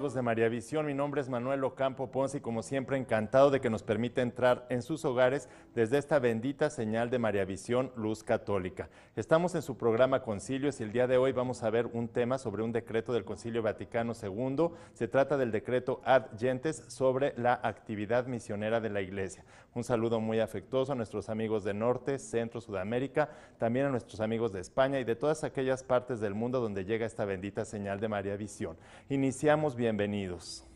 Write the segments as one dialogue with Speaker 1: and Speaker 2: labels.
Speaker 1: amigos de María Visión, mi nombre es Manuel Ocampo Ponce y como siempre encantado de que nos permita entrar en sus hogares desde esta bendita señal de María Visión, Luz Católica. Estamos en su programa Concilios y el día de hoy vamos a ver un tema sobre un decreto del Concilio Vaticano II. Se trata del decreto Ad Gentes sobre la actividad misionera de la Iglesia. Un saludo muy afectuoso a nuestros amigos de Norte, Centro, Sudamérica, también a nuestros amigos de España y de todas aquellas partes del mundo donde llega esta bendita señal de María Visión. Iniciamos, bienvenidos.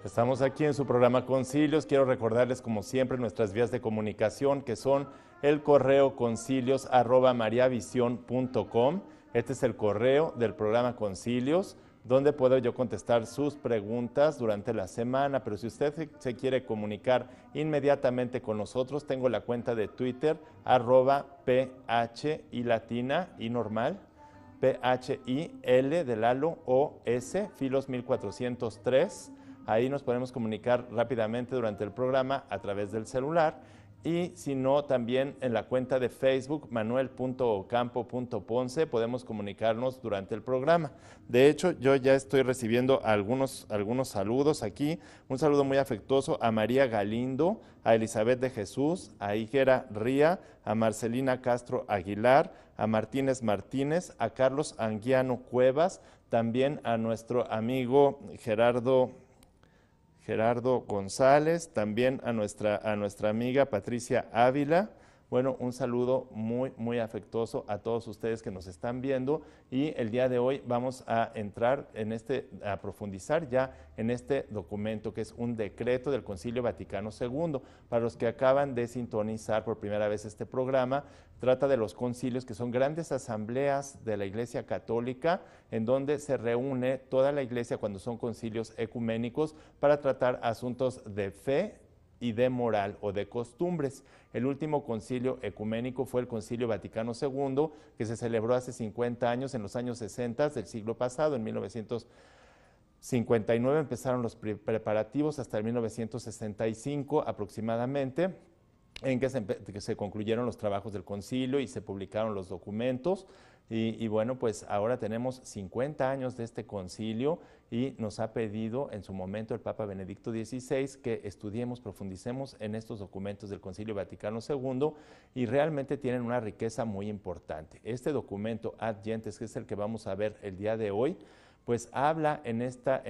Speaker 1: Estamos aquí en su programa Concilios. Quiero recordarles, como siempre, nuestras vías de comunicación, que son el correo concilios@mariavision.com. Este es el correo del programa Concilios, donde puedo yo contestar sus preguntas durante la semana. Pero si usted se quiere comunicar inmediatamente con nosotros, tengo la cuenta de Twitter, @PH y latina y normal, PHIL de Lalo OS, Filos 1403. Ahí nos podemos comunicar rápidamente durante el programa a través del celular y si no, también en la cuenta de Facebook, manuel.ocampo.ponce, podemos comunicarnos durante el programa. De hecho, yo ya estoy recibiendo algunos saludos aquí. Un saludo muy afectuoso a María Galindo, a Elizabeth de Jesús, a Higuera Ría, a Marcelina Castro Aguilar, a Martínez Martínez, a Carlos Anguiano Cuevas, también a nuestro amigo Gerardo González, también a nuestra amiga Patricia Ávila. Bueno, un saludo muy afectuoso a todos ustedes que nos están viendo y el día de hoy vamos a entrar a profundizar ya en este documento que es un decreto del Concilio Vaticano II. Para los que acaban de sintonizar por primera vez este programa, trata de los concilios, que son grandes asambleas de la Iglesia Católica en donde se reúne toda la Iglesia cuando son concilios ecuménicos para tratar asuntos de fe y de moral o de costumbres. El último concilio ecuménico fue el Concilio Vaticano II, que se celebró hace 50 años, en los años 60 del siglo pasado, en 1959 empezaron los preparativos hasta el 1965 aproximadamente, en que se concluyeron los trabajos del concilio y se publicaron los documentos. Y bueno, pues ahora tenemos 50 años de este concilio y nos ha pedido en su momento el Papa Benedicto XVI que estudiemos, profundicemos en estos documentos del Concilio Vaticano II y realmente tienen una riqueza muy importante. Este documento Ad Gentes, que es el que vamos a ver el día de hoy, pues habla en esta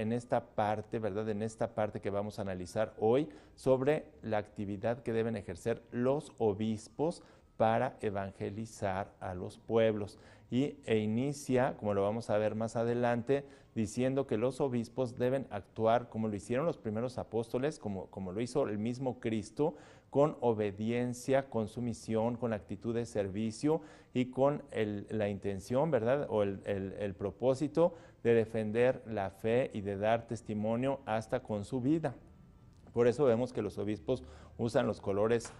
Speaker 1: parte, ¿verdad? En esta parte que vamos a analizar hoy sobre la actividad que deben ejercer los obispos para evangelizar a los pueblos. e inicia, como lo vamos a ver más adelante, diciendo que los obispos deben actuar como lo hicieron los primeros apóstoles, como lo hizo el mismo Cristo, con obediencia, con sumisión, con actitud de servicio y con la intención, ¿verdad? O el propósito de defender la fe y de dar testimonio hasta con su vida. Por eso vemos que los obispos usan los colores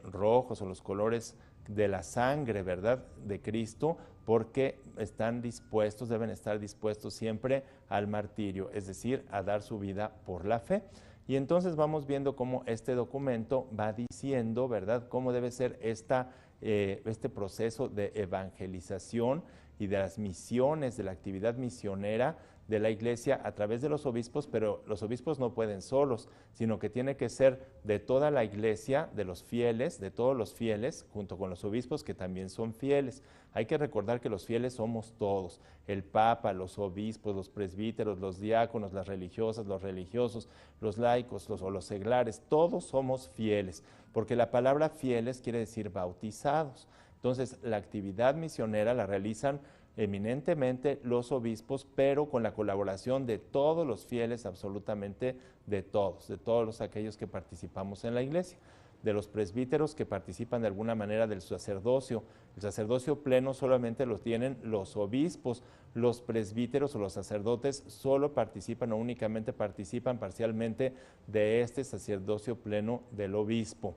Speaker 1: rojos o los colores de la sangre, ¿verdad?, de Cristo, porque están dispuestos, deben estar dispuestos siempre al martirio, es decir, a dar su vida por la fe. Y entonces vamos viendo cómo este documento va diciendo, ¿verdad?, cómo debe ser este proceso de evangelización y de las misiones, de la actividad misionera de la Iglesia a través de los obispos, pero los obispos no pueden solos, sino que tiene que ser de toda la Iglesia, de los fieles, de todos los fieles, junto con los obispos que también son fieles. Hay que recordar que los fieles somos todos, el Papa, los obispos, los presbíteros, los diáconos, las religiosas, los religiosos, los laicos o los seglares, todos somos fieles, porque la palabra fieles quiere decir bautizados. Entonces, la actividad misionera la realizan eminentemente los obispos, pero con la colaboración de todos los fieles, absolutamente de todos aquellos que participamos en la Iglesia, de los presbíteros que participan de alguna manera del sacerdocio. El sacerdocio pleno solamente lo tienen los obispos, los presbíteros o los sacerdotes solo participan o únicamente participan parcialmente de este sacerdocio pleno del obispo.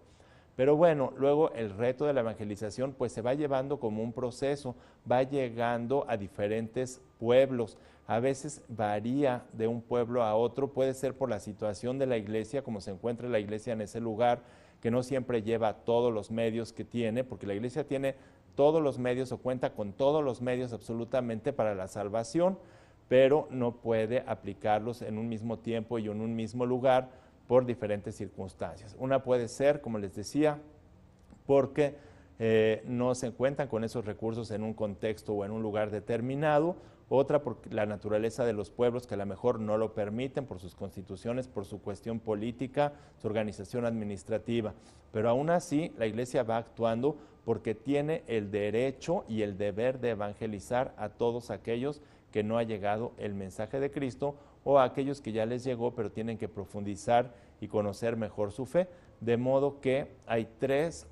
Speaker 1: Pero bueno, luego el reto de la evangelización pues se va llevando como un proceso, va llegando a diferentes pueblos. A veces varía de un pueblo a otro, puede ser por la situación de la iglesia, como se encuentra la iglesia en ese lugar, que no siempre lleva todos los medios que tiene, porque la iglesia tiene todos los medios o cuenta con todos los medios absolutamente para la salvación, pero no puede aplicarlos en un mismo tiempo y en un mismo lugar, por diferentes circunstancias. Una puede ser, como les decía, porque no se encuentran con esos recursos en un contexto o en un lugar determinado. Otra por la naturaleza de los pueblos, que a lo mejor no lo permiten por sus constituciones, por su cuestión política, su organización administrativa. Pero aún así la Iglesia va actuando porque tiene el derecho y el deber de evangelizar a todos aquellos que no ha llegado el mensaje de Cristo, o a aquellos que ya les llegó, pero tienen que profundizar y conocer mejor su fe. De modo que hay tres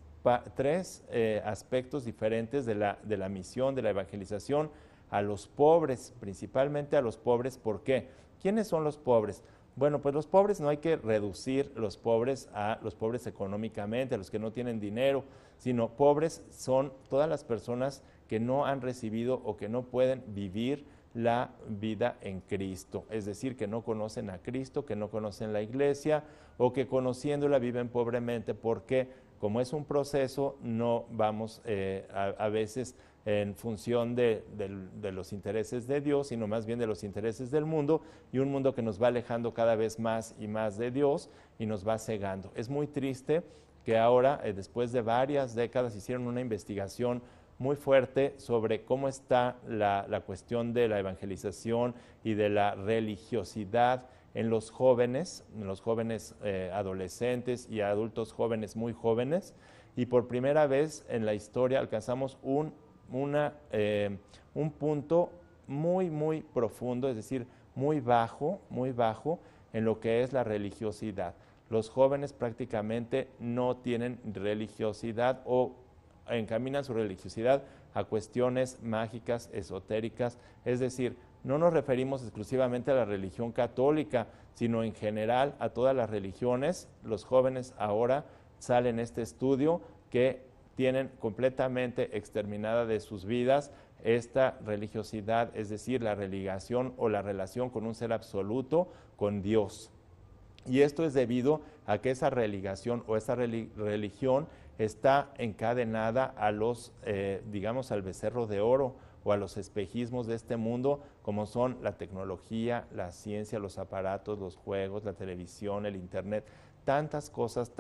Speaker 1: aspectos diferentes de la misión, de la evangelización, a los pobres, principalmente a los pobres. ¿Por qué? ¿Quiénes son los pobres? Bueno, pues los pobres no hay que reducir los pobres a los pobres económicamente, a los que no tienen dinero, sino pobres son todas las personas que no han recibido o que no pueden vivir la vida en Cristo, es decir, que no conocen a Cristo, que no conocen la Iglesia, o que conociéndola viven pobremente, porque como es un proceso, no vamos a veces en función de los intereses de Dios, sino más bien de los intereses del mundo, y un mundo que nos va alejando cada vez más y más de Dios y nos va cegando. Es muy triste que ahora, después de varias décadas, hicieron una investigación muy fuerte sobre cómo está la cuestión de la evangelización y de la religiosidad en los jóvenes adolescentes y adultos jóvenes muy jóvenes, y por primera vez en la historia alcanzamos un punto muy profundo, es decir, muy bajo en lo que es la religiosidad. Los jóvenes prácticamente no tienen religiosidad o encaminan su religiosidad a cuestiones mágicas, esotéricas, es decir, no nos referimos exclusivamente a la religión católica, sino en general a todas las religiones. Los jóvenes ahora salen este estudio que tienen completamente exterminada de sus vidas esta religiosidad, es decir, la religación o la relación con un ser absoluto, con Dios. Y esto es debido a que esa religación o esa religión está encadenada a los, digamos, al becerro de oro o a los espejismos de este mundo, como son la tecnología, la ciencia, los aparatos, los juegos, la televisión, el internet, tantas cosas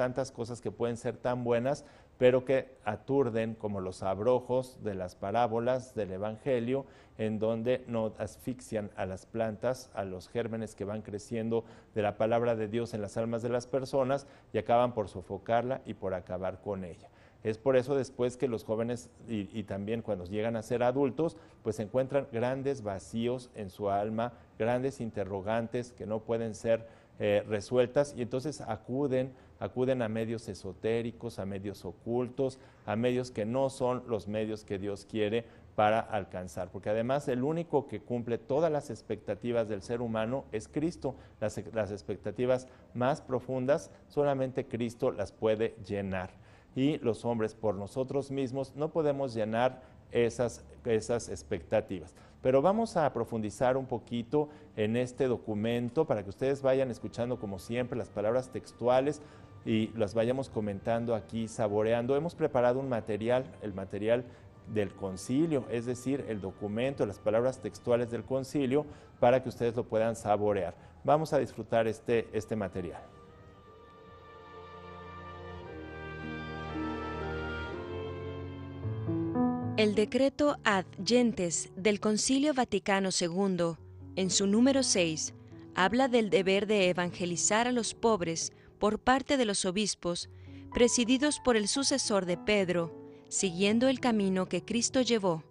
Speaker 1: que pueden ser tan buenas, pero que aturden, como los abrojos de las parábolas del Evangelio, en donde no asfixian a las plantas, a los gérmenes que van creciendo de la palabra de Dios en las almas de las personas, y acaban por sofocarla y por acabar con ella. Es por eso después que los jóvenes y también cuando llegan a ser adultos, pues encuentran grandes vacíos en su alma, grandes interrogantes que no pueden ser resueltas, y entonces acuden a medios esotéricos, a medios ocultos, a medios que no son los medios que Dios quiere para alcanzar, porque además el único que cumple todas las expectativas del ser humano es Cristo. Las expectativas más profundas solamente Cristo las puede llenar, y los hombres por nosotros mismos no podemos llenar esas expectativas. Pero vamos a profundizar un poquito en este documento para que ustedes vayan escuchando, como siempre, las palabras textuales y las vayamos comentando aquí, saboreando. Hemos preparado un material, el material del concilio, es decir, el documento, las palabras textuales del concilio, para que ustedes lo puedan saborear. Vamos a disfrutar este material.
Speaker 2: El decreto Ad Gentes del Concilio Vaticano II, en su número 6, habla del deber de evangelizar a los pobres por parte de los obispos, presididos por el sucesor de Pedro, siguiendo el camino que Cristo llevó,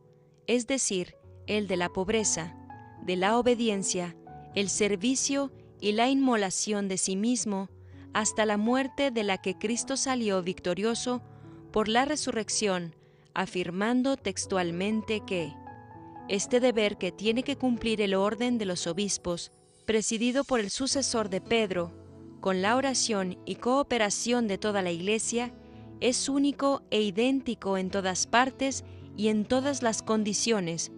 Speaker 2: es decir, el de la pobreza, de la obediencia, el servicio y la inmolación de sí mismo, hasta la muerte de la que Cristo salió victorioso por la resurrección, afirmando textualmente que este deber que tiene que cumplir el orden de los obispos, presidido por el sucesor de Pedro, con la oración y cooperación de toda la Iglesia, es único e idéntico en todas partes y en todas las condiciones,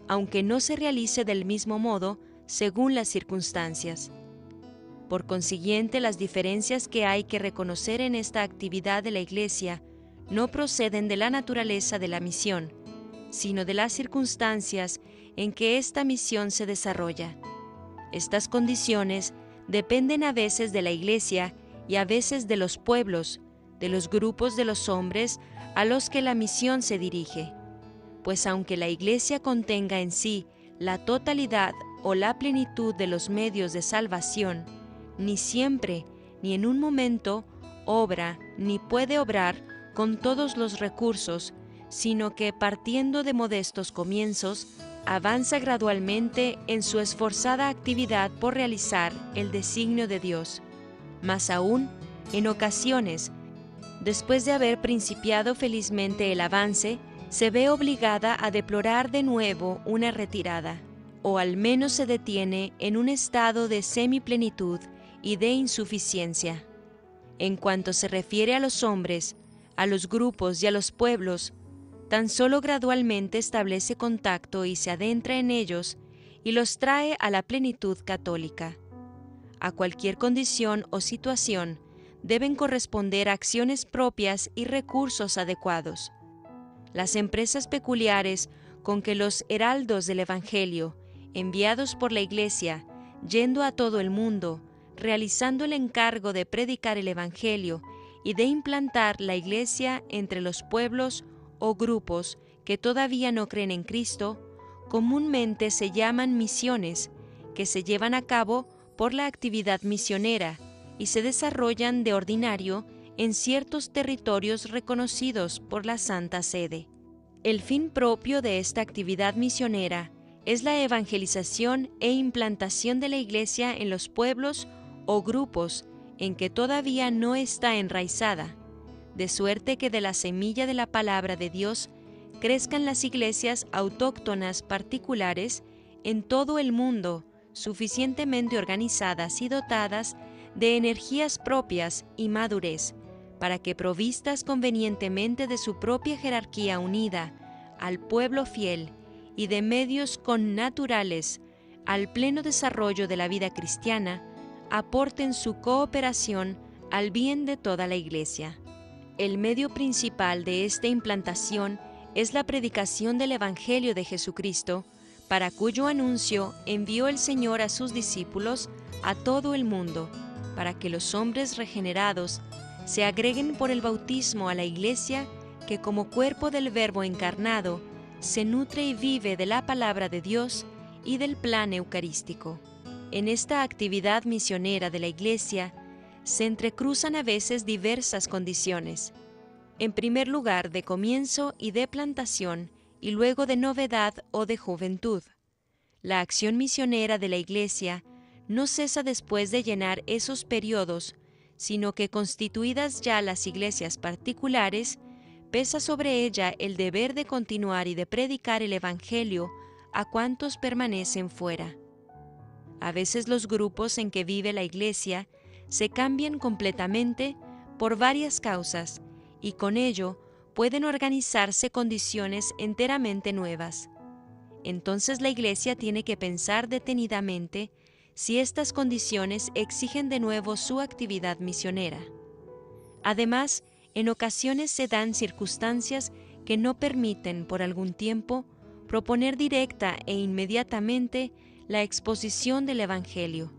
Speaker 2: aunque no se realice del mismo modo según las circunstancias. Por consiguiente, las diferencias que hay que reconocer en esta actividad de la Iglesia no proceden de la naturaleza de la misión, sino de las circunstancias en que esta misión se desarrolla. Estas condiciones dependen a veces de la Iglesia y a veces de los pueblos, de los grupos de los hombres a los que la misión se dirige. Pues aunque la Iglesia contenga en sí la totalidad o la plenitud de los medios de salvación, ni siempre, ni en un momento, obra ni puede obrar con todos los recursos, sino que partiendo de modestos comienzos, avanza gradualmente en su esforzada actividad por realizar el designio de Dios. Más aún, en ocasiones, después de haber principiado felizmente el avance, se ve obligada a deplorar de nuevo una retirada, o al menos se detiene en un estado de semiplenitud y de insuficiencia. En cuanto se refiere a los hombres, a los grupos y a los pueblos, tan solo gradualmente establece contacto y se adentra en ellos y los trae a la plenitud católica. A cualquier condición o situación deben corresponder acciones propias y recursos adecuados. Las empresas peculiares con que los heraldos del Evangelio, enviados por la Iglesia, yendo a todo el mundo, realizando el encargo de predicar el Evangelio y de implantar la Iglesia entre los pueblos o grupos que todavía no creen en Cristo, comúnmente se llaman misiones, que se llevan a cabo por la actividad misionera y se desarrollan de ordinario en ciertos territorios reconocidos por la Santa Sede. El fin propio de esta actividad misionera es la evangelización e implantación de la Iglesia en los pueblos o grupos en que todavía no está enraizada, de suerte que de la semilla de la palabra de Dios crezcan las iglesias autóctonas particulares en todo el mundo, suficientemente organizadas y dotadas de energías propias y madurez, para que, provistas convenientemente de su propia jerarquía unida al pueblo fiel y de medios connaturales al pleno desarrollo de la vida cristiana, aporten su cooperación al bien de toda la Iglesia. El medio principal de esta implantación es la predicación del Evangelio de Jesucristo, para cuyo anuncio envió el Señor a sus discípulos a todo el mundo, para que los hombres regenerados se agreguen por el bautismo a la Iglesia, que como cuerpo del Verbo encarnado se nutre y vive de la palabra de Dios y del plan eucarístico. En esta actividad misionera de la Iglesia se entrecruzan a veces diversas condiciones. en primer lugar de comienzo y de plantación, y luego de novedad o de juventud. La acción misionera de la Iglesia no cesa después de llenar esos periodos, sino que constituidas ya las iglesias particulares, pesa sobre ella el deber de continuar y de predicar el Evangelio a cuantos permanecen fuera. A veces los grupos en que vive la Iglesia se cambian completamente por varias causas y con ello pueden organizarse condiciones enteramente nuevas. Entonces la Iglesia tiene que pensar detenidamente si estas condiciones exigen de nuevo su actividad misionera. Además, en ocasiones se dan circunstancias que no permiten por algún tiempo proponer directa e inmediatamente la exposición del Evangelio.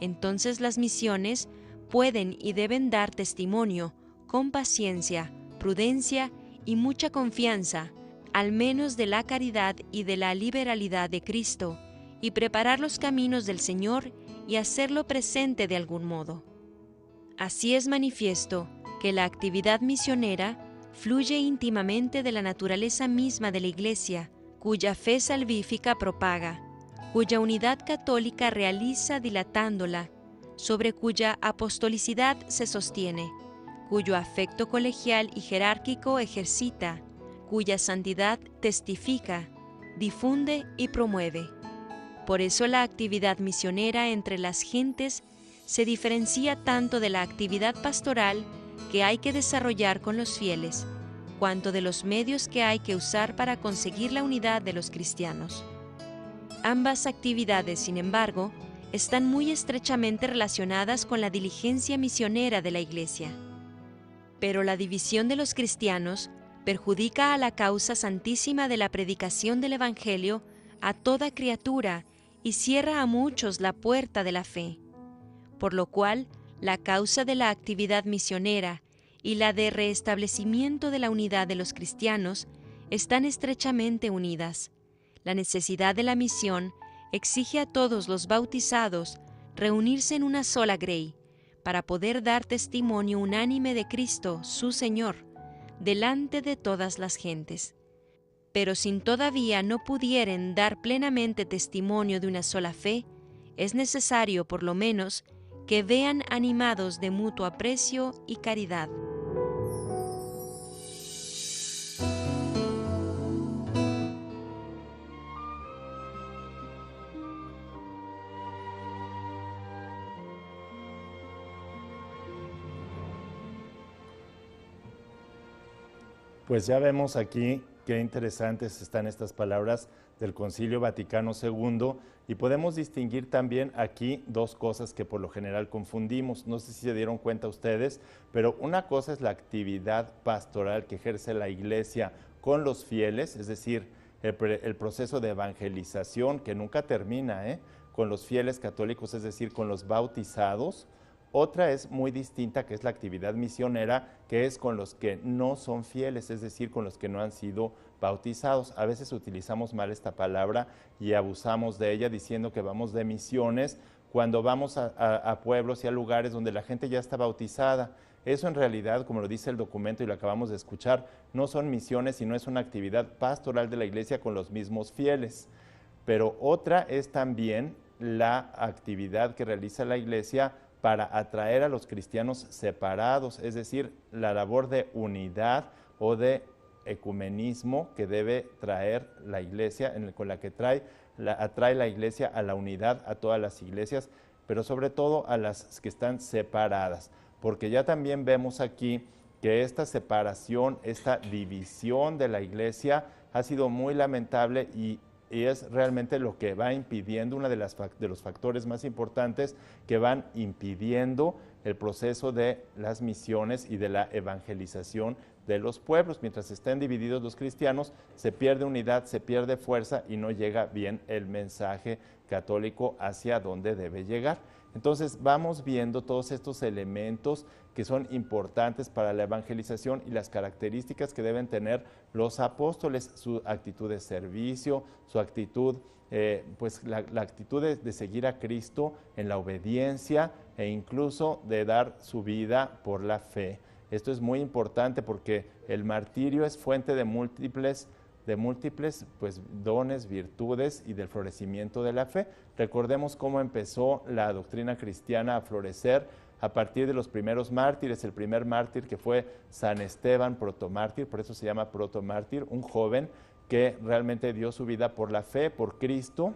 Speaker 2: Entonces las misiones pueden y deben dar testimonio con paciencia, prudencia y mucha confianza, al menos de la caridad y de la liberalidad de Cristo, y preparar los caminos del Señor y hacerlo presente de algún modo. Así es manifiesto que la actividad misionera fluye íntimamente de la naturaleza misma de la Iglesia, cuya fe salvífica propaga, cuya unidad católica realiza dilatándola, sobre cuya apostolicidad se sostiene, cuyo afecto colegial y jerárquico ejercita, cuya santidad testifica, difunde y promueve. Por eso la actividad misionera entre las gentes se diferencia tanto de la actividad pastoral que hay que desarrollar con los fieles, cuanto de los medios que hay que usar para conseguir la unidad de los cristianos. Ambas actividades, sin embargo, están muy estrechamente relacionadas con la diligencia misionera de la Iglesia. Pero la división de los cristianos perjudica a la causa santísima de la predicación del Evangelio a toda criatura y cierra a muchos la puerta de la fe, por lo cual la causa de la actividad misionera y la de restablecimiento de la unidad de los cristianos están estrechamente unidas. La necesidad de la misión exige a todos los bautizados reunirse en una sola grey para poder dar testimonio unánime de Cristo, su Señor, delante de todas las gentes. Pero si todavía no pudieren dar plenamente testimonio de una sola fe, es necesario, por lo menos, que vean animados de mutuo aprecio y caridad.
Speaker 1: Pues ya vemos aquí qué interesantes están estas palabras del Concilio Vaticano II y podemos distinguir también aquí dos cosas que por lo general confundimos. No sé si se dieron cuenta ustedes, pero una cosa es la actividad pastoral que ejerce la Iglesia con los fieles, es decir, el proceso de evangelización que nunca termina, con los fieles católicos, es decir, con los bautizados. Otra es muy distinta, que es la actividad misionera, que es con los que no son fieles, es decir, con los que no han sido bautizados. A veces utilizamos mal esta palabra y abusamos de ella diciendo que vamos de misiones cuando vamos a pueblos y a lugares donde la gente ya está bautizada. Eso en realidad, como lo dice el documento y lo acabamos de escuchar, no son misiones, sino es una actividad pastoral de la Iglesia con los mismos fieles. Pero otra es también la actividad que realiza la Iglesia para atraer a los cristianos separados, es decir, la labor de unidad o de ecumenismo que debe traer la Iglesia, con la que atrae la Iglesia a la unidad a todas las iglesias, pero sobre todo a las que están separadas, porque ya también vemos aquí que esta separación, esta división de la Iglesia ha sido muy lamentable y es realmente lo que va impidiendo, uno de los factores más importantes que van impidiendo el proceso de las misiones y de la evangelización de los pueblos. Mientras estén divididos los cristianos, se pierde unidad, se pierde fuerza y no llega bien el mensaje católico hacia donde debe llegar. Entonces vamos viendo todos estos elementos que son importantes para la evangelización y las características que deben tener los apóstoles, su actitud de servicio, su actitud, la actitud de seguir a Cristo en la obediencia e incluso de dar su vida por la fe. Esto es muy importante porque el martirio es fuente de múltiples pues, dones, virtudes y del florecimiento de la fe. Recordemos cómo empezó la doctrina cristiana a florecer a partir de los primeros mártires. El primer mártir que fue San Esteban, protomártir, por eso se llama protomártir, un joven que realmente dio su vida por la fe, por Cristo,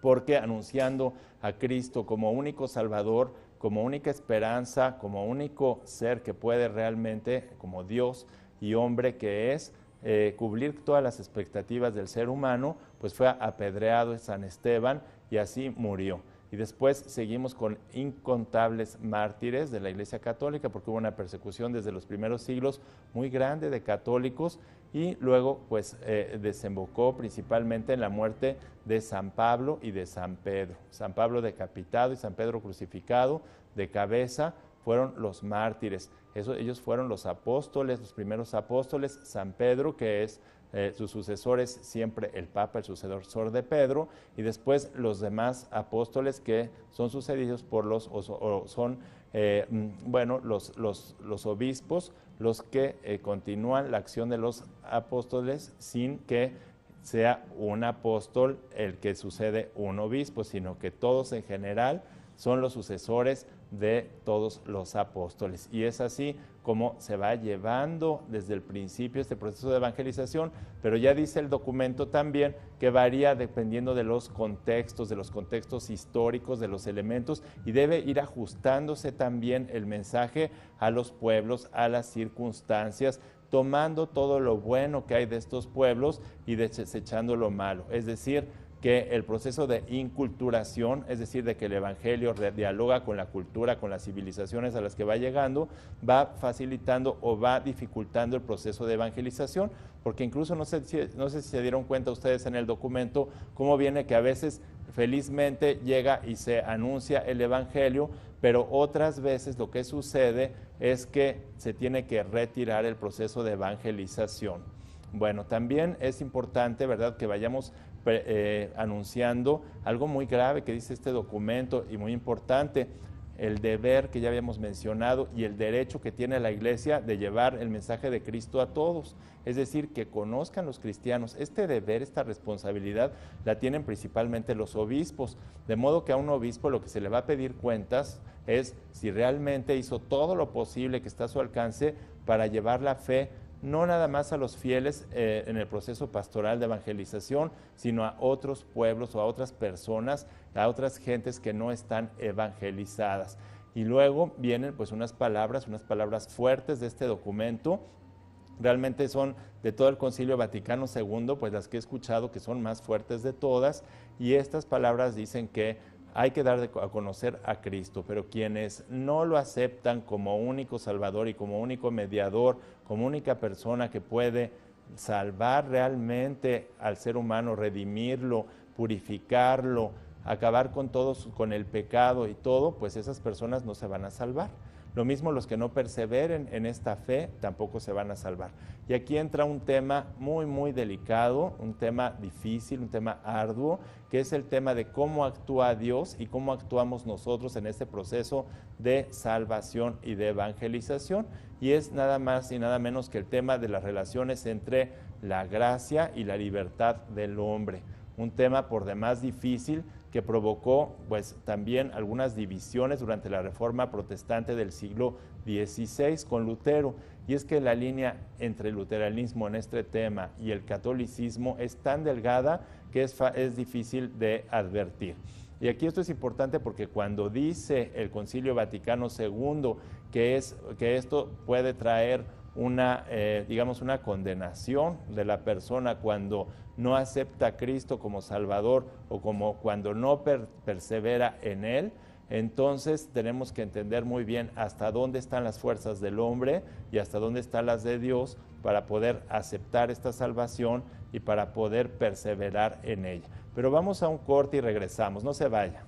Speaker 1: porque anunciando a Cristo como único Salvador, como única esperanza, como único ser que puede realmente, como Dios y hombre que es, cubrir todas las expectativas del ser humano, pues fue apedreado San Esteban y así murió. Y después seguimos con incontables mártires de la Iglesia Católica, porque hubo una persecución desde los primeros siglos muy grande de católicos, y luego pues desembocó principalmente en la muerte de San Pablo y de San Pedro. San Pablo decapitado y San Pedro crucificado de cabeza fueron los mártires. Ellos fueron los apóstoles, los primeros apóstoles. San Pedro, que es sus sucesores, siempre el Papa, el sucesor de Pedro, y después los demás apóstoles que son sucedidos por los obispos, los que continúan la acción de los apóstoles sin que sea un apóstol el que sucede un obispo, sino que todos en general son los sucesores de todos los apóstoles. Y es así como se va llevando desde el principio este proceso de evangelización, pero ya dice el documento también que varía dependiendo de los contextos históricos, de los elementos, y debe ir ajustándose también el mensaje a los pueblos, a las circunstancias, tomando todo lo bueno que hay de estos pueblos y desechando lo malo. Es decir, que el proceso de inculturación, es decir, de que el Evangelio dialoga con la cultura, con las civilizaciones a las que va llegando, va facilitando o va dificultando el proceso de evangelización, porque incluso no sé si se dieron cuenta ustedes en el documento cómo viene que a veces felizmente llega y se anuncia el Evangelio, pero otras veces lo que sucede es que se tiene que retirar el proceso de evangelización. Bueno, también es importante, ¿verdad?, que vayamos anunciando algo muy grave que dice este documento y muy importante, el deber que ya habíamos mencionado y el derecho que tiene la Iglesia de llevar el mensaje de Cristo a todos, es decir, que conozcan los cristianos. Este deber, esta responsabilidad la tienen principalmente los obispos, de modo que a un obispo lo que se le va a pedir cuentas es si realmente hizo todo lo posible que está a su alcance para llevar la fe no nada más a los fieles en el proceso pastoral de evangelización, sino a otros pueblos o a otras personas, a otras gentes que no están evangelizadas. Y luego vienen pues unas palabras fuertes de este documento. Realmente son de todo el Concilio Vaticano II, pues las que he escuchado que son más fuertes de todas, y estas palabras dicen que hay que dar a conocer a Cristo, pero quienes no lo aceptan como único Salvador y como único mediador, como única persona que puede salvar realmente al ser humano, redimirlo, purificarlo, acabar con el pecado y todo, pues esas personas no se van a salvar. Lo mismo los que no perseveren en esta fe tampoco se van a salvar. Y aquí entra un tema muy, muy delicado, un tema difícil, un tema arduo, que es el tema de cómo actúa Dios y cómo actuamos nosotros en este proceso de salvación y de evangelización. Y es nada más y nada menos que el tema de las relaciones entre la gracia y la libertad del hombre. Un tema por demás difícil, que provocó pues también algunas divisiones durante la Reforma Protestante del siglo XVI con Lutero, y es que la línea entre el luteranismo en este tema y el catolicismo es tan delgada que es difícil de advertir. Y aquí esto es importante porque cuando dice el Concilio Vaticano II que esto puede traer una condenación de la persona cuando no acepta a Cristo como Salvador o como cuando no persevera en Él, entonces tenemos que entender muy bien hasta dónde están las fuerzas del hombre y hasta dónde están las de Dios para poder aceptar esta salvación y para poder perseverar en ella. Pero vamos a un corte y regresamos, no se vaya.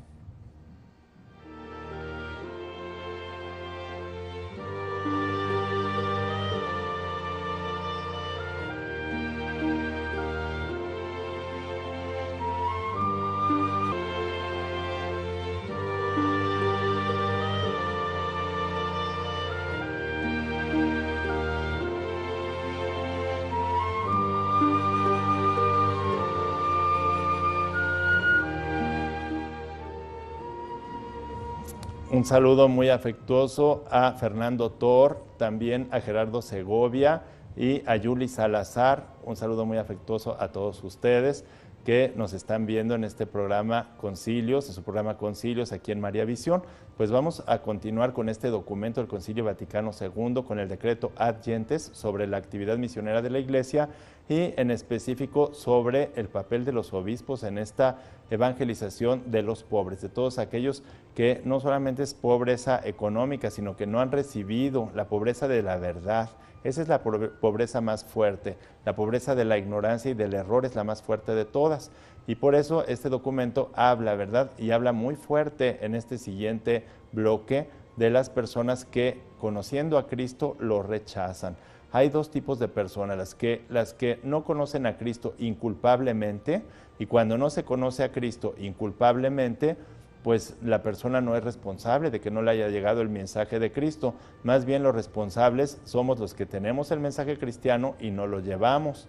Speaker 1: Un saludo muy afectuoso a Fernando Tor, también a Gerardo Segovia y a Yuli Salazar. Un saludo muy afectuoso a todos ustedes que nos están viendo en este programa Concilios, en su programa Concilios aquí en María Visión. Pues vamos a continuar con este documento del Concilio Vaticano II, con el decreto Ad Gentes sobre la actividad misionera de la Iglesia y en específico sobre el papel de los obispos en esta evangelización de los pobres, de todos aquellos que no solamente es pobreza económica, sino que no han recibido la pobreza de la verdad. Esa es la pobreza más fuerte, la pobreza de la ignorancia y del error es la más fuerte de todas. Y por eso este documento habla, ¿verdad? Y habla muy fuerte en este siguiente bloque de las personas que, conociendo a Cristo, lo rechazan. Hay dos tipos de personas, las que no conocen a Cristo inculpablemente, y cuando no se conoce a Cristo inculpablemente, pues la persona no es responsable de que no le haya llegado el mensaje de Cristo. Más bien los responsables somos los que tenemos el mensaje cristiano y no lo llevamos.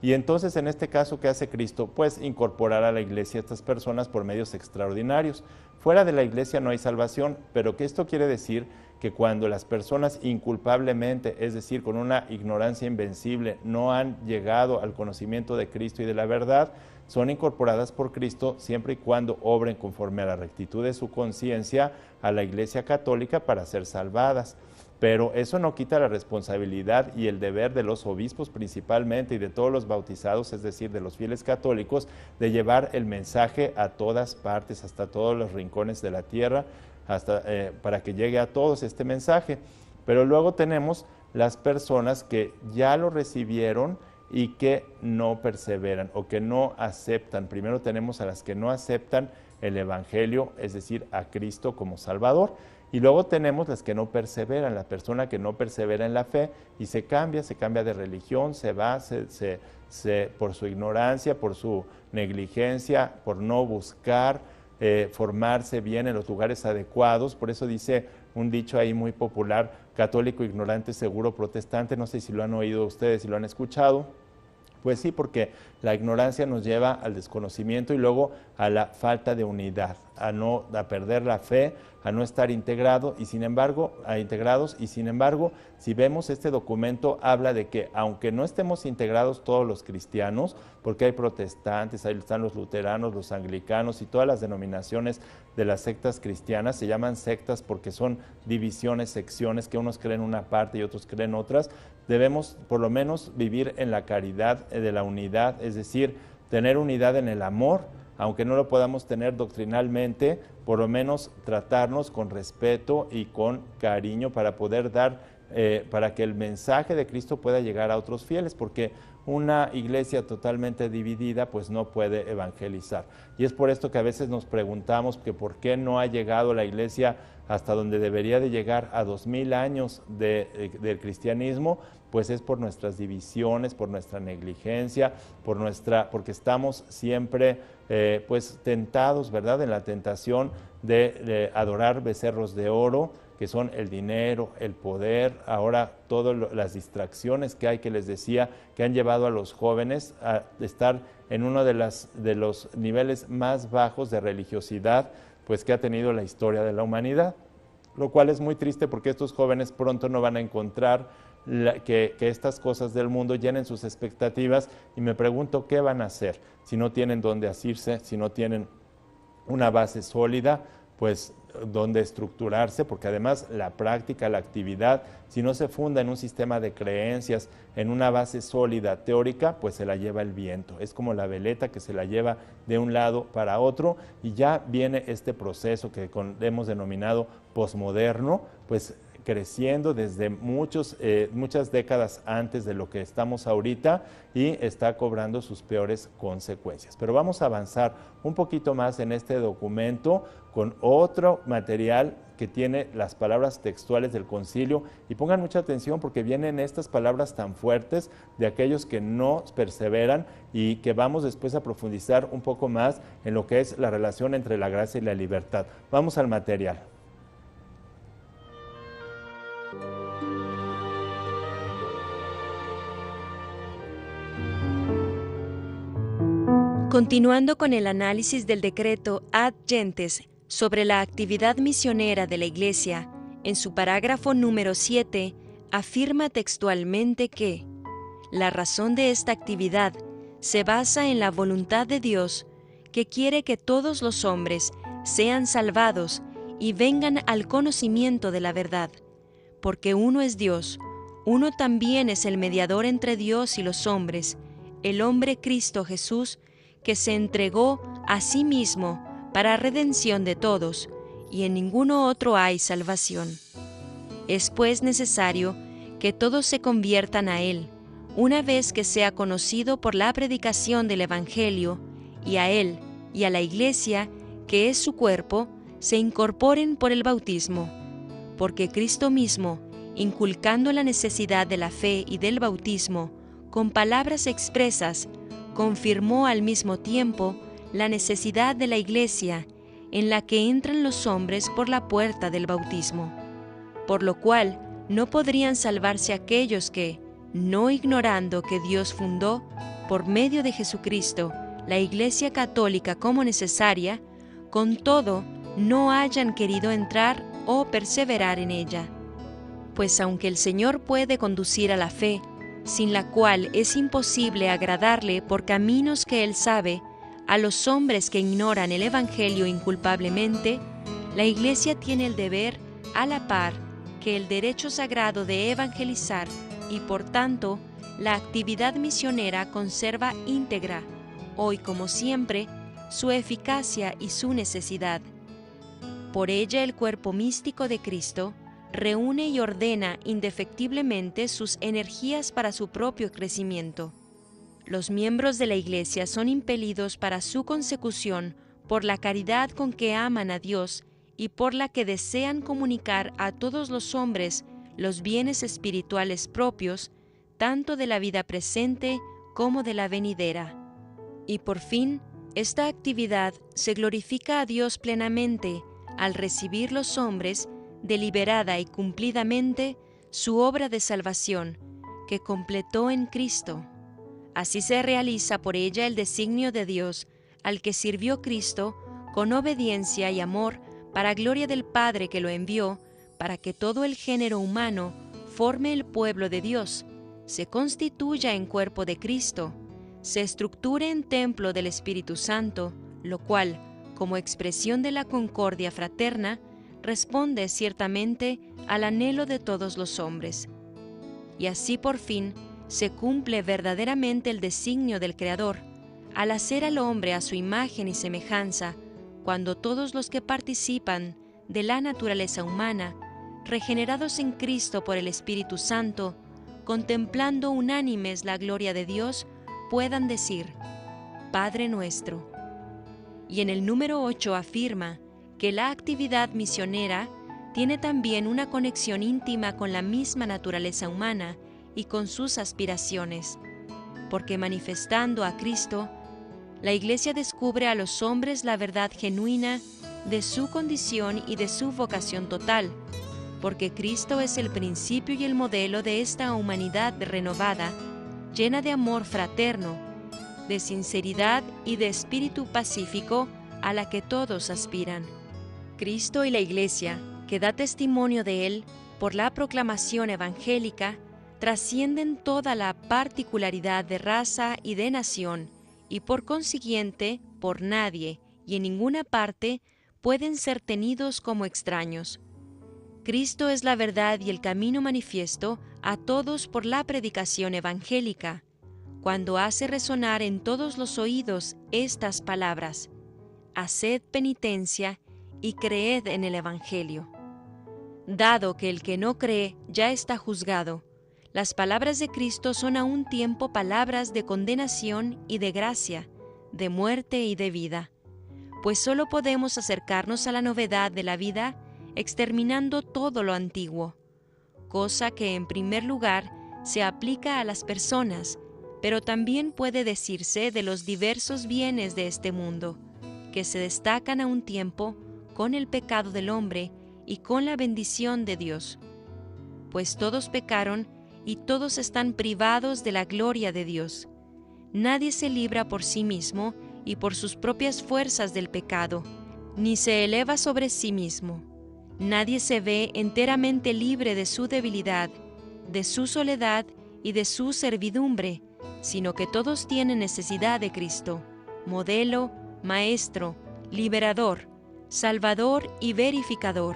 Speaker 1: Y entonces en este caso, ¿qué hace Cristo? Pues incorporar a la iglesia a estas personas por medios extraordinarios. Fuera de la iglesia no hay salvación, pero ¿qué esto quiere decir? Que cuando las personas inculpablemente, es decir, con una ignorancia invencible, no han llegado al conocimiento de Cristo y de la verdad, son incorporadas por Cristo siempre y cuando obren conforme a la rectitud de su conciencia a la Iglesia Católica para ser salvadas. Pero eso no quita la responsabilidad y el deber de los obispos principalmente y de todos los bautizados, es decir, de los fieles católicos, de llevar el mensaje a todas partes, hasta todos los rincones de la tierra, hasta para que llegue a todos este mensaje. Pero luego tenemos las personas que ya lo recibieron y que no perseveran o que no aceptan. Primero tenemos a las que no aceptan el Evangelio, es decir, a Cristo como Salvador. Y luego tenemos las que no perseveran, la persona que no persevera en la fe y se cambia de religión, se va, por su ignorancia, por su negligencia, por no buscar formarse bien en los lugares adecuados. Por eso dice un dicho ahí muy popular: católico ignorante, seguro protestante. No sé si lo han oído ustedes, si lo han escuchado. Pues sí, porque la ignorancia nos lleva al desconocimiento y luego a la falta de unidad, a perder la fe, a no estar integrados y sin embargo, si vemos este documento, habla de que aunque no estemos integrados todos los cristianos, porque hay protestantes, ahí están los luteranos, los anglicanos y todas las denominaciones de las sectas cristianas, se llaman sectas porque son divisiones, secciones, que unos creen una parte y otros creen otras. Debemos por lo menos vivir en la caridad de la unidad, es decir, tener unidad en el amor, aunque no lo podamos tener doctrinalmente, por lo menos tratarnos con respeto y con cariño para poder dar, para que el mensaje de Cristo pueda llegar a otros fieles, porque una iglesia totalmente dividida pues no puede evangelizar. Y es por esto que a veces nos preguntamos que por qué no ha llegado la iglesia hasta donde debería de llegar a 2000 años del cristianismo. Pues es por nuestras divisiones, por nuestra negligencia, porque estamos siempre pues tentados, ¿verdad?, en la tentación de adorar becerros de oro, que son el dinero, el poder, ahora todas las distracciones que hay, que les decía, que han llevado a los jóvenes a estar en uno de los niveles más bajos de religiosidad pues que ha tenido la historia de la humanidad, lo cual es muy triste porque estos jóvenes pronto no van a encontrar que estas cosas del mundo llenen sus expectativas, y me pregunto qué van a hacer si no tienen dónde asirse, si no tienen una base sólida, pues dónde estructurarse, porque además la práctica, la actividad, si no se funda en un sistema de creencias, en una base sólida teórica, pues se la lleva el viento. Es como la veleta que se la lleva de un lado para otro, y ya viene este proceso que hemos denominado posmoderno, pues creciendo desde muchas décadas antes de lo que estamos ahorita, y está cobrando sus peores consecuencias. Pero vamos a avanzar un poquito más en este documento con otro material que tiene las palabras textuales del concilio, y pongan mucha atención porque vienen estas palabras tan fuertes de aquellos que no perseveran, y que vamos después a profundizar un poco más en lo que es la relación entre la gracia y la libertad. Vamos al material.
Speaker 2: Continuando con el análisis del decreto Ad Gentes Sobre la actividad misionera de la Iglesia, en su parágrafo número 7, afirma textualmente que la razón de esta actividad se basa en la voluntad de Dios, que quiere que todos los hombres sean salvados y vengan al conocimiento de la verdad, porque uno es Dios, uno también es el mediador entre Dios y los hombres, el hombre Cristo Jesús, que se entregó a sí mismo para redención de todos, y en ninguno otro hay salvación. Es pues necesario que todos se conviertan a Él, una vez que sea conocido por la predicación del Evangelio, y a Él y a la Iglesia, que es su cuerpo, se incorporen por el bautismo, porque Cristo mismo, inculcando la necesidad de la fe y del bautismo, con palabras expresas, confirmó al mismo tiempo la necesidad de la Iglesia, en la que entran los hombres por la puerta del bautismo, por lo cual no podrían salvarse aquellos que, no ignorando que Dios fundó, por medio de Jesucristo, la Iglesia católica como necesaria, con todo no hayan querido entrar o perseverar en ella. Pues aunque el Señor puede conducir a la fe, sin la cual es imposible agradarle por caminos que Él sabe, a los hombres que ignoran el Evangelio inculpablemente, la Iglesia tiene el deber, a la par que el derecho sagrado de evangelizar, y por tanto, la actividad misionera conserva íntegra, hoy como siempre, su eficacia y su necesidad. Por ella el cuerpo místico de Cristo reúne y ordena indefectiblemente sus energías para su propio crecimiento. Los miembros de la Iglesia son impelidos para su consecución por la caridad con que aman a Dios y por la que desean comunicar a todos los hombres los bienes espirituales propios, tanto de la vida presente como de la venidera. Y por fin, esta actividad se glorifica a Dios plenamente al recibir los hombres, deliberada y cumplidamente, su obra de salvación, que completó en Cristo. Así se realiza por ella el designio de Dios, al que sirvió Cristo con obediencia y amor para gloria del Padre que lo envió, para que todo el género humano forme el pueblo de Dios, se constituya en cuerpo de Cristo, se estructure en templo del Espíritu Santo, lo cual, como expresión de la concordia fraterna, responde ciertamente al anhelo de todos los hombres. Y así por fin se cumple verdaderamente el designio del Creador, al hacer al hombre a su imagen y semejanza, cuando todos los que participan de la naturaleza humana, regenerados en Cristo por el Espíritu Santo, contemplando unánimes la gloria de Dios, puedan decir: Padre nuestro. Y en el número 8 afirma que la actividad misionera tiene también una conexión íntima con la misma naturaleza humana y con sus aspiraciones, porque manifestando a Cristo, la Iglesia descubre a los hombres la verdad genuina de su condición y de su vocación total, porque Cristo es el principio y el modelo de esta humanidad renovada, llena de amor fraterno, de sinceridad y de espíritu pacífico a la que todos aspiran. Cristo y la Iglesia, que da testimonio de Él por la proclamación evangélica, trascienden toda la particularidad de raza y de nación, y por consiguiente, por nadie y en ninguna parte pueden ser tenidos como extraños. Cristo es la verdad y el camino manifiesto a todos por la predicación evangélica, cuando hace resonar en todos los oídos estas palabras: haced penitencia y creed en el Evangelio. Dado que el que no cree ya está juzgado, las palabras de Cristo son a un tiempo palabras de condenación y de gracia, de muerte y de vida, pues solo podemos acercarnos a la novedad de la vida exterminando todo lo antiguo, cosa que en primer lugar se aplica a las personas, pero también puede decirse de los diversos bienes de este mundo, que se destacan a un tiempo con el pecado del hombre y con la bendición de Dios. Pues todos pecaron y todos están privados de la gloria de Dios. Nadie se libra por sí mismo y por sus propias fuerzas del pecado. ni se eleva sobre sí mismo. Nadie se ve enteramente libre de su debilidad, de su soledad y de su servidumbre, sino que todos tienen necesidad de Cristo, modelo, maestro, liberador, salvador y verificador.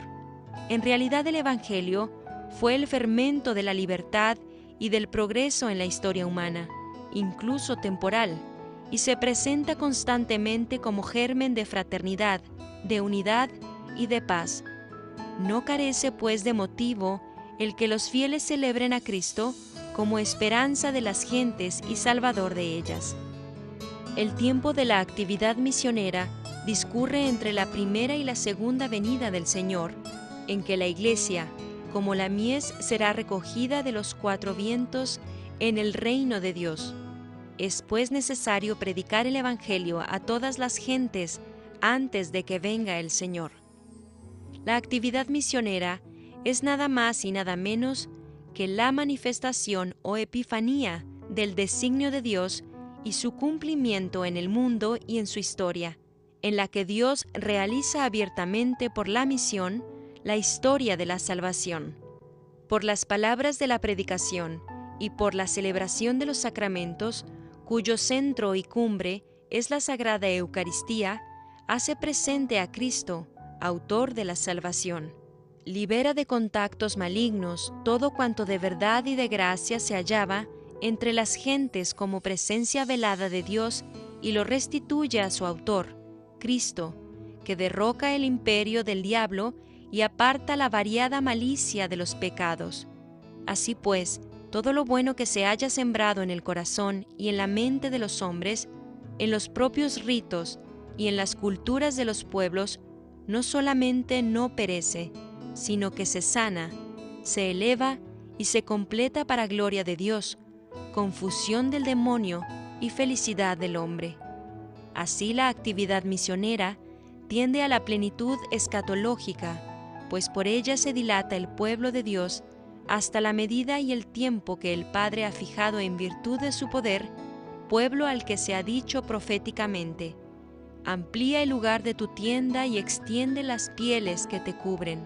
Speaker 2: En realidad el Evangelio fue el fermento de la libertad y del progreso en la historia humana, incluso temporal, y se presenta constantemente como germen de fraternidad, de unidad y de paz. No carece, pues, de motivo el que los fieles celebren a Cristo como esperanza de las gentes y salvador de ellas. El tiempo de la actividad misionera discurre entre la primera y la segunda venida del Señor, en que la Iglesia, como la mies, será recogida de los cuatro vientos en el reino de Dios. Es pues necesario predicar el Evangelio a todas las gentes antes de que venga el Señor. La actividad misionera es nada más y nada menos que la manifestación o epifanía del designio de Dios y su cumplimiento en el mundo y en su historia, en la que Dios realiza abiertamente por la misión la historia de la salvación. Por las palabras de la predicación y por la celebración de los sacramentos, cuyo centro y cumbre es la Sagrada Eucaristía, hace presente a Cristo, autor de la salvación. Libera de contactos malignos todo cuanto de verdad y de gracia se hallaba entre las gentes como presencia velada de Dios y lo restituye a su autor, Cristo, que derroca el imperio del diablo y aparta la variada malicia de los pecados. Así pues, todo lo bueno que se haya sembrado en el corazón y en la mente de los hombres, en los propios ritos y en las culturas de los pueblos, no solamente no perece, sino que se sana, se eleva y se completa para gloria de Dios, confusión del demonio y felicidad del hombre. Así la actividad misionera tiende a la plenitud escatológica, pues por ella se dilata el pueblo de Dios hasta la medida y el tiempo que el Padre ha fijado en virtud de su poder, pueblo al que se ha dicho proféticamente: amplía el lugar de tu tienda y extiende las pieles que te cubren.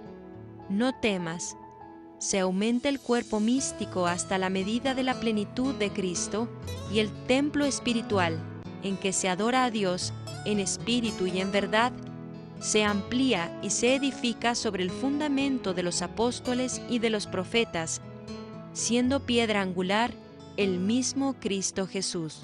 Speaker 2: No temas. Se aumenta el cuerpo místico hasta la medida de la plenitud de Cristo y el templo espiritual, en que se adora a Dios en espíritu y en verdad, se amplía y se edifica sobre el fundamento de los apóstoles y de los profetas, siendo piedra angular el mismo Cristo Jesús.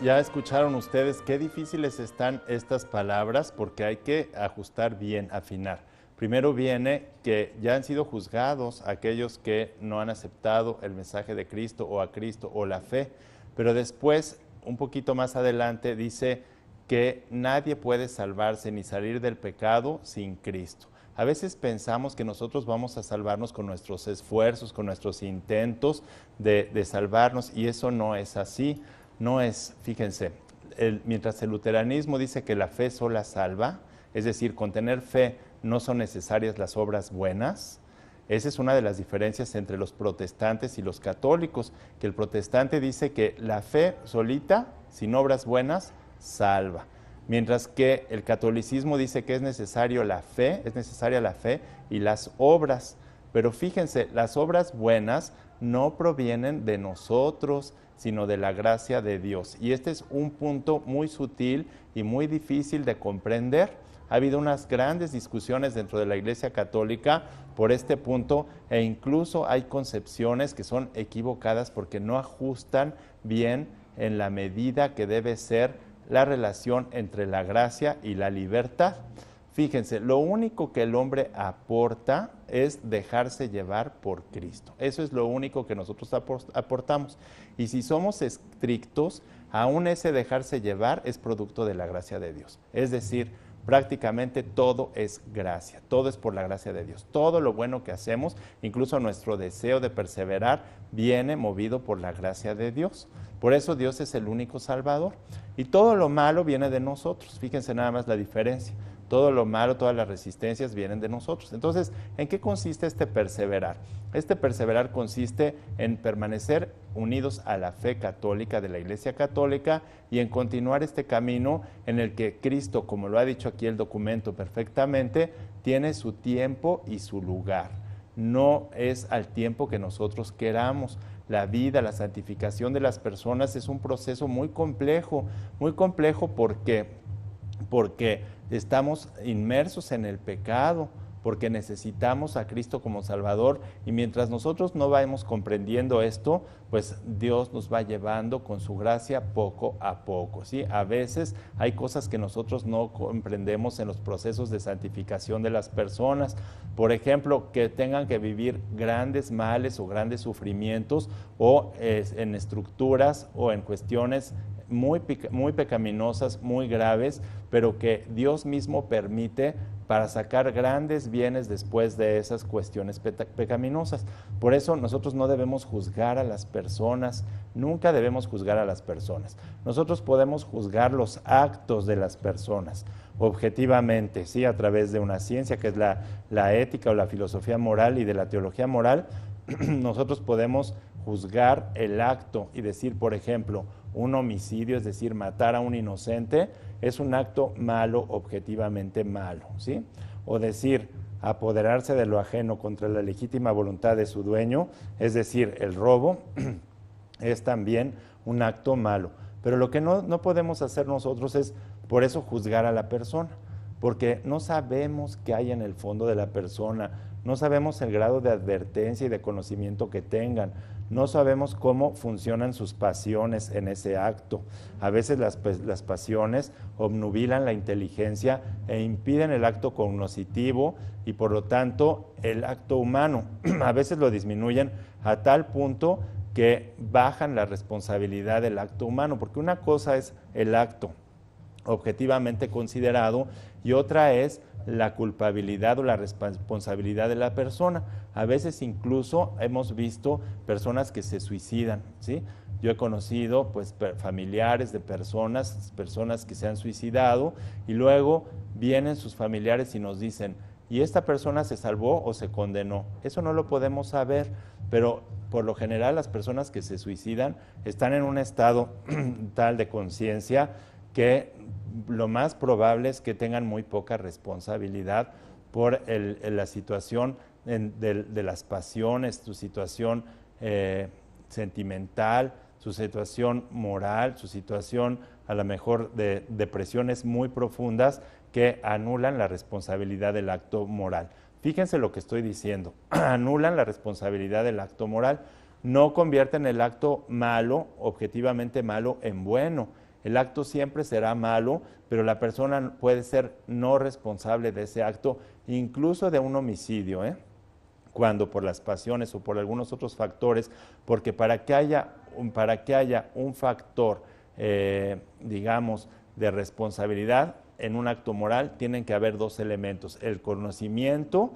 Speaker 1: Ya escucharon ustedes qué difíciles están estas palabras, porque hay que ajustar bien, afinar. Primero viene que ya han sido juzgados aquellos que no han aceptado el mensaje de Cristo o a Cristo o la fe, pero después, un poquito más adelante, dice que nadie puede salvarse ni salir del pecado sin Cristo. A veces pensamos que nosotros vamos a salvarnos con nuestros esfuerzos, con nuestros intentos de salvarnos, y eso no es así. No es, fíjense, mientras el luteranismo dice que la fe sola salva, es decir, con tener fe no son necesarias las obras buenas, esa es una de las diferencias entre los protestantes y los católicos, que el protestante dice que la fe solita, sin obras buenas, salva, mientras que el catolicismo dice que es necesaria la fe y las obras. Pero fíjense, las obras buenas no provienen de nosotros, sino de la gracia de Dios. Y este es un punto muy sutil y muy difícil de comprender. Ha habido unas grandes discusiones dentro de la Iglesia Católica por este punto, e incluso hay concepciones que son equivocadas porque no ajustan bien en la medida que debe ser la relación entre la gracia y la libertad. Fíjense, lo único que el hombre aporta es dejarse llevar por Cristo. Eso es lo único que nosotros aportamos. Y si somos estrictos, aún ese dejarse llevar es producto de la gracia de Dios. Es decir, prácticamente todo es gracia, todo es por la gracia de Dios. Todo lo bueno que hacemos, incluso nuestro deseo de perseverar, viene movido por la gracia de Dios. Por eso Dios es el único Salvador. Y todo lo malo viene de nosotros. Fíjense nada más la diferencia. Todo lo malo, todas las resistencias vienen de nosotros. Entonces, ¿en qué consiste este perseverar? Este perseverar consiste en permanecer unidos a la fe católica de la Iglesia Católica y en continuar este camino en el que Cristo, como lo ha dicho aquí el documento perfectamente, tiene su tiempo y su lugar. No es al tiempo que nosotros queramos. La vida, la santificación de las personas es un proceso muy complejo porque estamos inmersos en el pecado, porque necesitamos a Cristo como Salvador, y mientras nosotros no vayamos comprendiendo esto, pues Dios nos va llevando con su gracia poco a poco, ¿sí? A veces hay cosas que nosotros no comprendemos en los procesos de santificación de las personas. Por ejemplo, que tengan que vivir grandes males o grandes sufrimientos o en estructuras o en cuestiones muy pecaminosas, muy graves, pero que Dios mismo permite para sacar grandes bienes después de esas cuestiones pecaminosas. Por eso nosotros no debemos juzgar a las personas, nunca debemos juzgar a las personas. Nosotros podemos juzgar los actos de las personas objetivamente, ¿sí? A través de una ciencia que es la ética o la filosofía moral y de la teología moral. Nosotros podemos juzgar el acto y decir, por ejemplo, un homicidio, es decir, matar a un inocente, es un acto malo, objetivamente malo, ¿sí? O decir, apoderarse de lo ajeno contra la legítima voluntad de su dueño, es decir, el robo, es también un acto malo. Pero lo que no podemos hacer nosotros es, por eso, juzgar a la persona, porque no sabemos qué hay en el fondo de la persona, no sabemos el grado de advertencia y de conocimiento que tengan, no sabemos cómo funcionan sus pasiones en ese acto. A veces las pasiones obnubilan la inteligencia e impiden el acto cognoscitivo y por lo tanto el acto humano. A veces lo disminuyen a tal punto que bajan la responsabilidad del acto humano, porque una cosa es el acto objetivamente considerado y otra es la culpabilidad o la responsabilidad de la persona. A veces incluso hemos visto personas que se suicidan, ¿sí? Yo he conocido pues familiares de personas que se han suicidado y luego vienen sus familiares y nos dicen, ¿y esta persona se salvó o se condenó? Eso no lo podemos saber, pero por lo general las personas que se suicidan están en un estado tal de conciencia que lo más probable es que tengan muy poca responsabilidad por la situación de las pasiones, su situación sentimental, su situación moral, su situación a lo mejor de depresiones muy profundas que anulan la responsabilidad del acto moral. Fíjense lo que estoy diciendo, anulan la responsabilidad del acto moral, no convierten el acto malo, objetivamente malo, en bueno. El acto siempre será malo, pero la persona puede ser no responsable de ese acto, incluso de un homicidio, cuando por las pasiones o por algunos otros factores, porque para que haya un factor, digamos, de responsabilidad en un acto moral, tienen que haber dos elementos, el conocimiento,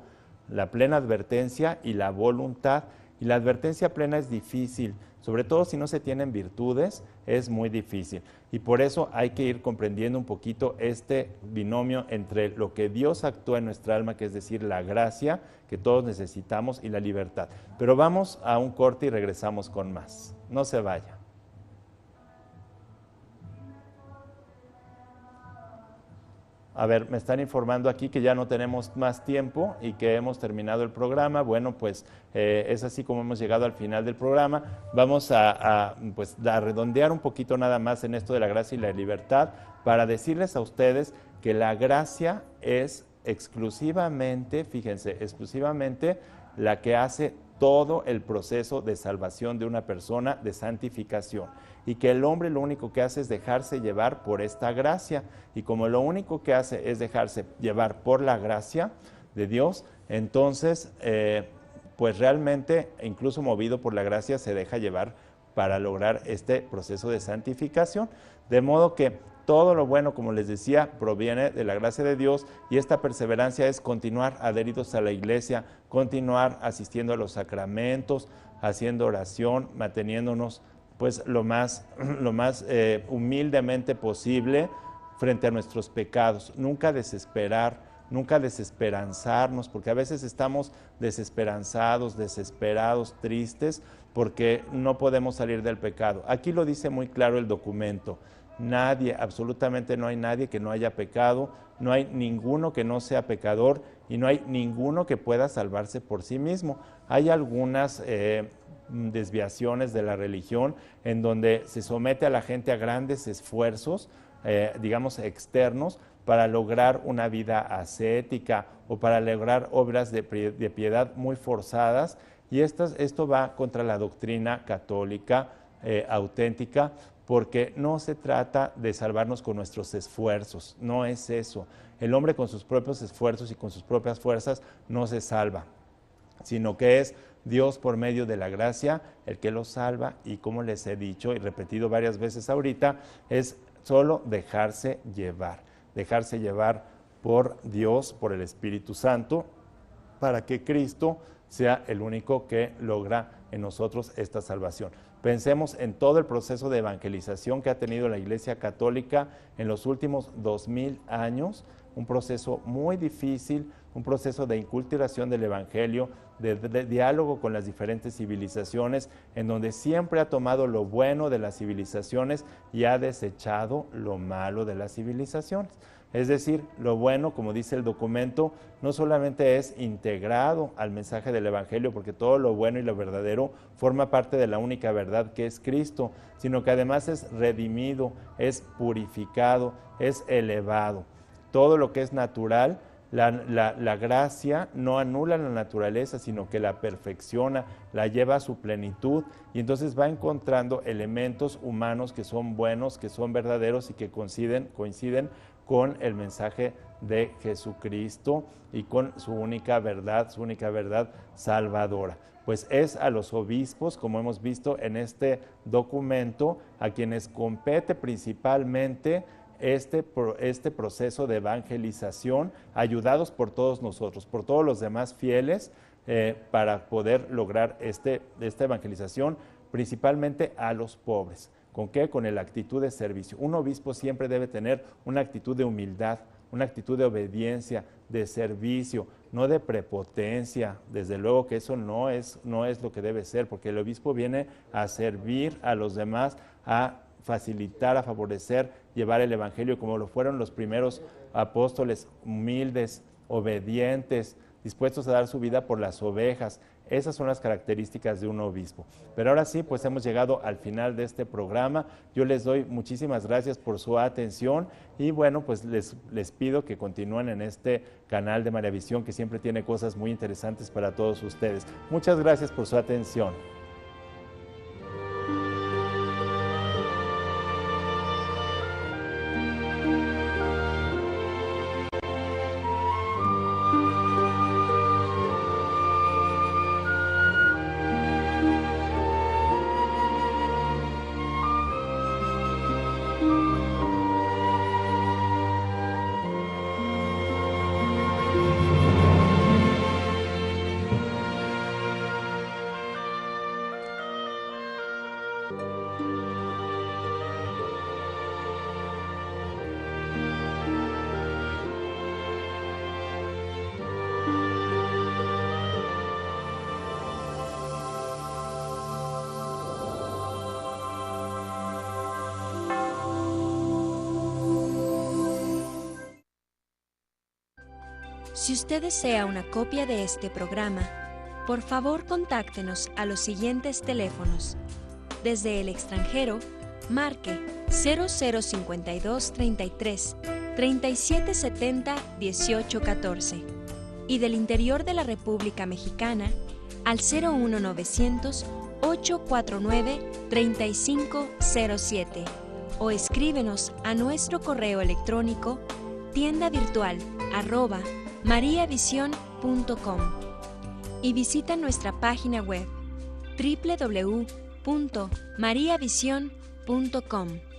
Speaker 1: la plena advertencia y la voluntad. Y la advertencia plena es difícil, sobre todo si no se tienen virtudes, es muy difícil. Y por eso hay que ir comprendiendo un poquito este binomio entre lo que Dios actúa en nuestra alma, que es decir, la gracia que todos necesitamos y la libertad. Pero vamos a un corte y regresamos con más. No se vaya. A ver, me están informando aquí que ya no tenemos más tiempo y que hemos terminado el programa. Bueno, pues es así como hemos llegado al final del programa. Vamos a redondear un poquito nada más en esto de la gracia y la libertad para decirles a ustedes que la gracia es exclusivamente, fíjense, exclusivamente la que hace todo el proceso de salvación de una persona, de santificación, y que el hombre lo único que hace es dejarse llevar por esta gracia, y como lo único que hace es dejarse llevar por la gracia de Dios, entonces pues realmente, incluso movido por la gracia, se deja llevar para lograr este proceso de santificación, de modo que Todo lo bueno, como les decía, proviene de la gracia de Dios, y esta perseverancia es continuar adheridos a la iglesia, continuar asistiendo a los sacramentos, haciendo oración, manteniéndonos pues lo más humildemente posible frente a nuestros pecados. Nunca desesperar, nunca desesperanzarnos, porque a veces estamos desesperanzados, desesperados, tristes, porque no podemos salir del pecado. Aquí lo dice muy claro el documento. Nadie, absolutamente no hay nadie que no haya pecado, no hay ninguno que no sea pecador y no hay ninguno que pueda salvarse por sí mismo. Hay algunas desviaciones de la religión en donde se somete a la gente a grandes esfuerzos, digamos, externos, para lograr una vida ascética o para lograr obras de piedad muy forzadas, y esto va contra la doctrina católica auténtica, porque no se trata de salvarnos con nuestros esfuerzos, no es eso. El hombre con sus propios esfuerzos y con sus propias fuerzas no se salva, sino que es Dios por medio de la gracia el que lo salva, y como les he dicho y repetido varias veces ahorita, es solo dejarse llevar por Dios, por el Espíritu Santo, para que Cristo sea el único que logra en nosotros esta salvación. Pensemos en todo el proceso de evangelización que ha tenido la Iglesia Católica en los últimos 2000 años, un proceso muy difícil, un proceso de inculturación del Evangelio, de diálogo con las diferentes civilizaciones, en donde siempre ha tomado lo bueno de las civilizaciones y ha desechado lo malo de las civilizaciones. Es decir, lo bueno, como dice el documento, no solamente es integrado al mensaje del Evangelio, porque todo lo bueno y lo verdadero forma parte de la única verdad que es Cristo, sino que además es redimido, es purificado, es elevado. Todo lo que es natural, la gracia no anula la naturaleza, sino que la perfecciona, la lleva a su plenitud, y entonces va encontrando elementos humanos que son buenos, que son verdaderos y que coinciden con el mensaje de Jesucristo y con su única verdad salvadora. Pues es a los obispos, como hemos visto en este documento, a quienes compete principalmente este proceso de evangelización, ayudados por todos nosotros, por todos los demás fieles, para poder lograr esta evangelización, principalmente a los pobres. ¿Con qué? Con la actitud de servicio. Un obispo siempre debe tener una actitud de humildad, una actitud de obediencia, de servicio, no de prepotencia. Desde luego que eso no es lo que debe ser, porque el obispo viene a servir a los demás, a facilitar, a favorecer, llevar el Evangelio como lo fueron los primeros apóstoles, humildes, obedientes, dispuestos a dar su vida por las ovejas. Esas son las características de un obispo. Pero ahora sí, pues hemos llegado al final de este programa. Yo les doy muchísimas gracias por su atención, y bueno, pues les pido que continúen en este canal de María Visión, que siempre tiene cosas muy interesantes para todos ustedes. Muchas gracias por su atención.
Speaker 2: Si usted desea una copia de este programa, por favor contáctenos a los siguientes teléfonos. Desde el extranjero, marque 0052 33 3770 1814 y del interior de la República Mexicana al 01900 849 3507 o escríbenos a nuestro correo electrónico tiendavirtual@mariavision.com y visita nuestra página web www.mariavision.com.